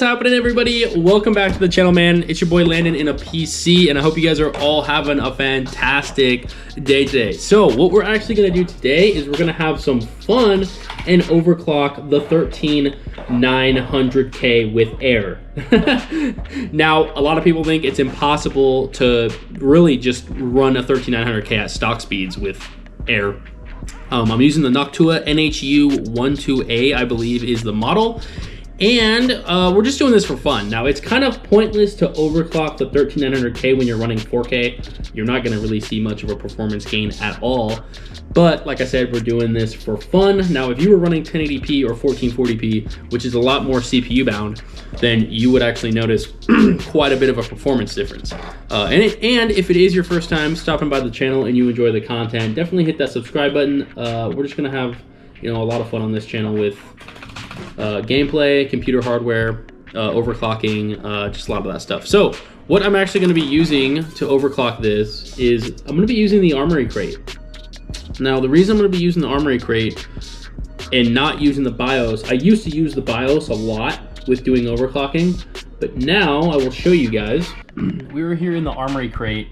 happening, everybody? Welcome back to the channel, man. It's your boy Landon in a PC, and I hope you guys are all having a fantastic day today. So what we're actually going to do today is we're going to have some fun and overclock the 13900K with air. Now, a lot of people think it's impossible to really just run a 13900K at stock speeds with air. I'm using the Noctua NHU12A, I believe is the model. And we're just doing this for fun. Now, it's kind of pointless to overclock the 13900K when you're running 4K. You're not going to really see much of a performance gain at all. But like I said, we're doing this for fun. Now, if you were running 1080p or 1440p, which is a lot more CPU bound, then you would actually notice quite a bit of a performance difference. And if it is your first time stopping by the channel and you enjoy the content, definitely hit that subscribe button. We're just going to have, a lot of fun on this channel with gameplay, computer hardware, overclocking, just a lot of that stuff. So what I'm actually going to be using to overclock this is I'm going to be using the Armory Crate. Now, the reason I'm going to be using the Armory Crate and not using the BIOS, I used to use the BIOS a lot with doing overclocking, but now I will show you guys. We were here in the Armory Crate,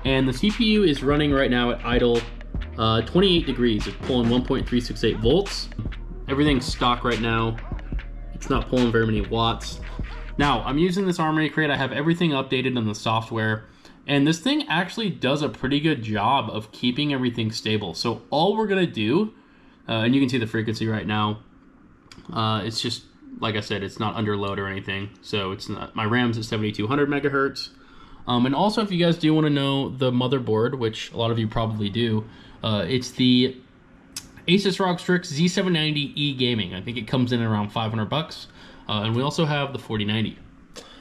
and the CPU is running right now at idle 28 degrees. It's pulling 1.368 volts. Everything's stock right now. It's not pulling very many watts. Now, I'm using this Armory Crate. I have everything updated in the software, and this thing actually does a pretty good job of keeping everything stable. So all we're gonna do, and you can see the frequency right now, it's just, like I said, it's not under load or anything. So it's not, my RAM's at 7200 megahertz. And also, if you guys do wanna know the motherboard, which a lot of you probably do, it's the Asus ROG Strix Z790E Gaming. I think it comes in at around 500 bucks. And we also have the 4090.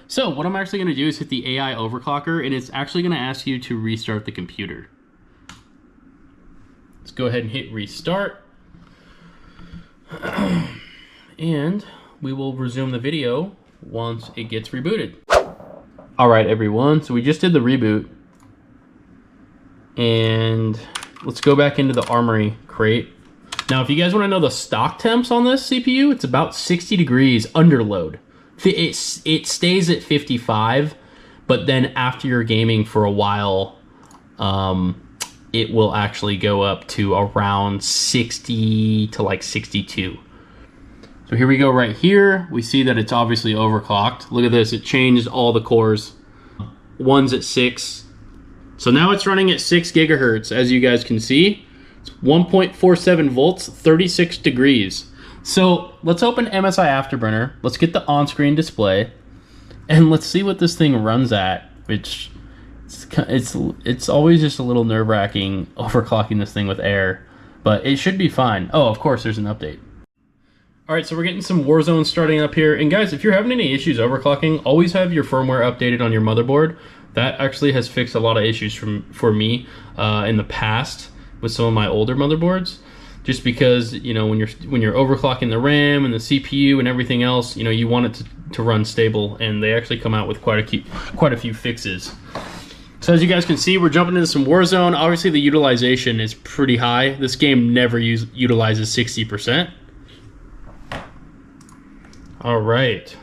So what I'm actually gonna do is hit the AI overclocker, and it's actually gonna ask you to restart the computer. Let's go ahead and hit restart. And we will resume the video once it gets rebooted. All right, everyone, so we just did the reboot. And let's go back into the Armory Crate. Now, if you guys want to know the stock temps on this CPU, it's about 60 degrees under load. It stays at 55, but then after you're gaming for a while, it will actually go up to around 60 to like 62. So here we go right here. We see that it's obviously overclocked. Look at this, it changed all the cores. One's at 6. So now it's running at 6 gigahertz, as you guys can see. 1.47 volts, 36 degrees. So let's open MSI Afterburner. Let's get the on-screen display, and let's see what this thing runs at. Which it's always just a little nerve-wracking overclocking this thing with air, but it should be fine. Oh, of course, there's an update. All right, so we're getting some Warzone starting up here. And guys, if you're having any issues overclocking, always have your firmware updated on your motherboard. That actually has fixed a lot of issues for me in the past with some of my older motherboards, just because when you're overclocking the RAM and the CPU and everything else, you want it to run stable, and they actually come out with quite a few fixes. So as you guys can see, we're jumping into some Warzone. Obviously the utilization is pretty high. This game never utilizes 60%. All right,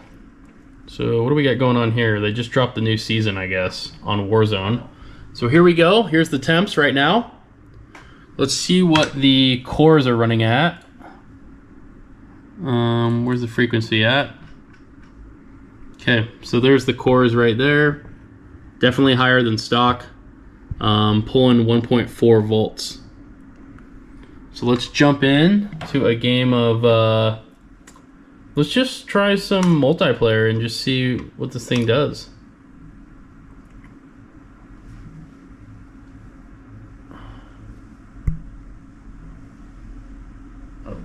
so what do we got going on here? They just dropped the new season, I guess, on Warzone. So here we go. Here's the temps right now. Let's see what the cores are running at. Where's the frequency at? Okay, so there's the cores right there. Definitely higher than stock. Pulling 1.4 volts. So let's jump in to a game of, let's just try some multiplayer and just see what this thing does.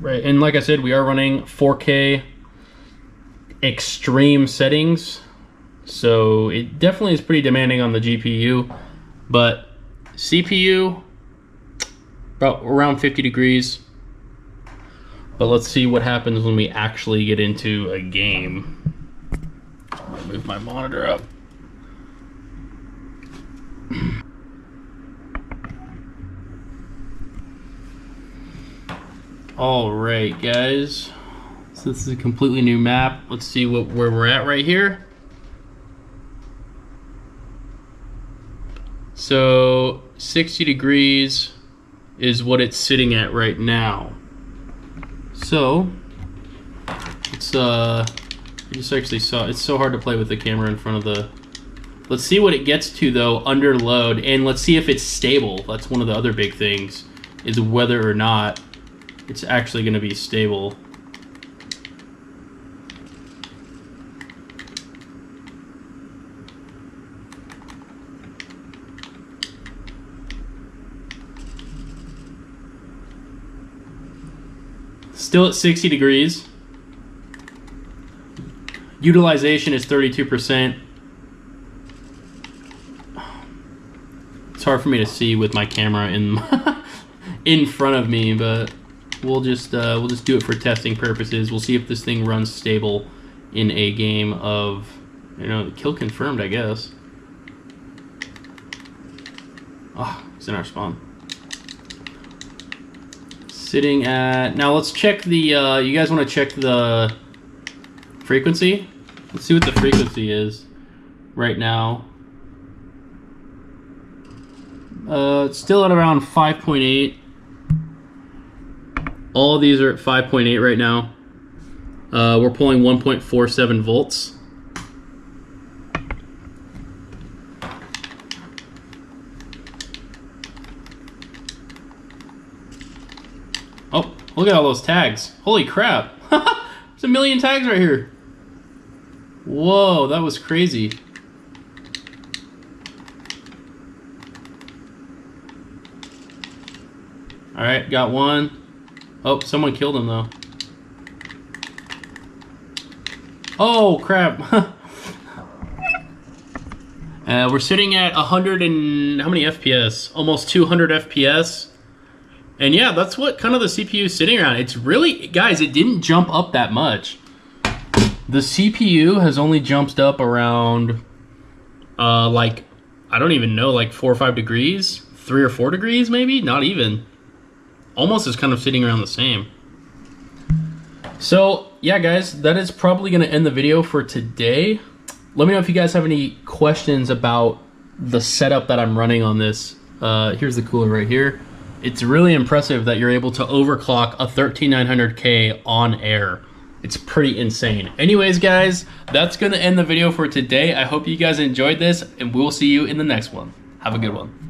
Right, and like I said, we are running 4K extreme settings, so it definitely is pretty demanding on the GPU, but CPU, about around 50 degrees. But let's see what happens when we actually get into a game. I'll move my monitor up. All right, guys. So this is a completely new map. Let's see where we're at right here. So 60 degrees is what it's sitting at right now. So it's I just actually saw, it's so hard to play with the camera in front of the, let's see what it gets to though under load, and let's see if it's stable. That's one of the other big things, is whether or not it's actually going to be stable. Still at 60 degrees. Utilization is 32%. It's hard for me to see with my camera in front of me, but we'll just do it for testing purposes. We'll see if this thing runs stable in a game of, you know, kill confirmed, I guess. Oh, it's in our spawn. Sitting at, now let's check the, you guys want to check the frequency? Let's see what the frequency is right now. It's still at around 5.8. All of these are at 5.8 right now. We're pulling 1.47 volts. Oh, look at all those tags. Holy crap. There's a million tags right here. Whoa, that was crazy. Alright, got one. Oh, someone killed him though. Oh, crap. We're sitting at 100 and, how many FPS? Almost 200 FPS. And yeah, that's what kind of the CPU is sitting around. It's really, guys, it didn't jump up that much. The CPU has only jumped up around, like, I don't even know, like 4 or 5 degrees? 3 or 4 degrees, maybe? Not even. Almost is kind of sitting around the same. So, yeah, guys, that is probably going to end the video for today. Let me know if you guys have any questions about the setup that I'm running on this. Here's the cooler right here. It's really impressive that you're able to overclock a 13900K on air. It's pretty insane. Anyways, guys, that's going to end the video for today. I hope you guys enjoyed this, and we'll see you in the next one. Have a good one.